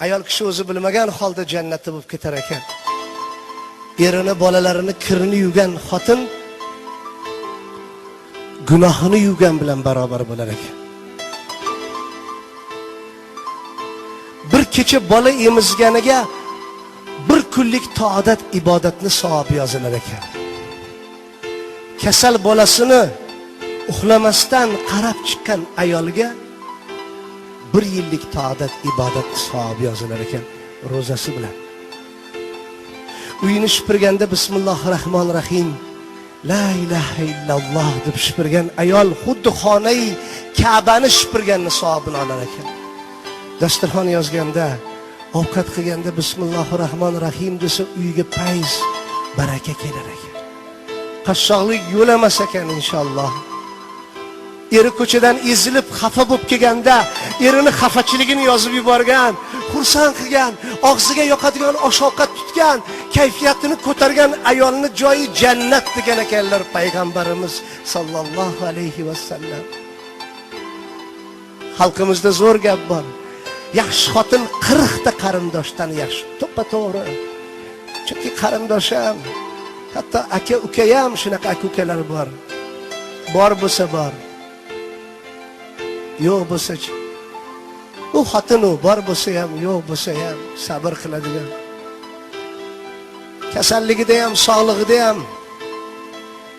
Ayol kishi o'zi bilmagan holda jannatda bo'lib ketar ekan. Erini, bolalarini kirini yuvgan xotin gunohini yuvgan bilan barobar bo'lar ekan. Bir kecha bola emizganiga bir kunlik toat ibodatni savobi yozilar ekan. Kasal bolasini uxlamasdan qarab chiqqan ayolga bir yillik toat ibodat savobi yozilar ekan ro'zasi bilan. Uyini shipirganda bismillahirrohmanirrohim la ilaha illalloh deb shipirgan ayol xuddi xonai Ka'bani shipirganni savobini olar ekan. Dasturxon yozganda, ovqat qilganda bismillahirrohmanirrohim desa uyga fayz, baraka kelar ekan. Qashshoqlik yo'lamas ekan inshaalloh. Eri ko'chadan ezilib xafa bo'lib kelganda, erini xafachiligini yozib yuborgan, xursand qilgan, og'ziga yoqadigan osh-ovqat tutgan, kayfiyatini ko'targan ayolni joyi jannat degan ekanlar payg'ambarimiz sallallohu alayhi vasallam. Xalqimizda zo'r gap bor. Yaxshi xotin 40 ta qarindoshdan yaxshi. To'ppa-to'g'ri. Chunki qarindosham, hatto aka-uka ham shunaqa aka-ukalar bor. Bor bo'lsa bor. Yo'q bo'lsa-chi. U xotin u bor bo'lsa ham, yo'q bo'lsa ham sabr qiladigan. Kasalligida ham, sog'lig'ida ham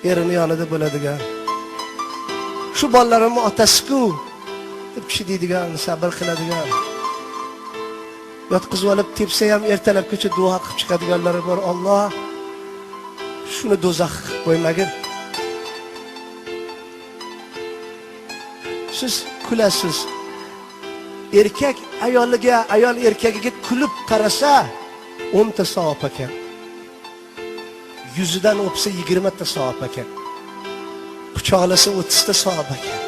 erini yonida bo'ladigan. Shu bolalarimni otasi-ku deb chidaydigan, sabr qiladigan. Yotqizib olib tepsa ham ertalabgacha duo qilib chiqadiganlari bor. Alloh shuni do'zax qilib qo'ymagin. Siz kulasiz. Erkak ayoliga, ayol erkagiga kulib qarasa 10 ta savob ekan. Yuzidan o'psa 20 ta savob ekan. Quchoqlasa 30 ta savob ekan.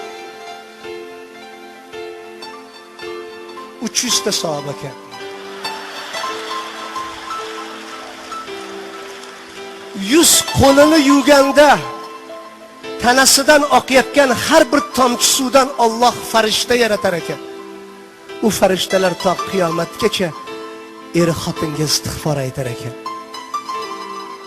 300 ta savob ekan. Yuz qo'lini yuvganda tanasidan oqayotgan har bir tomchi suvdan Alloh farishta yaratar ekan. U farishtalar to qiyomatgacha eri xotinga istig'for aytar ekan.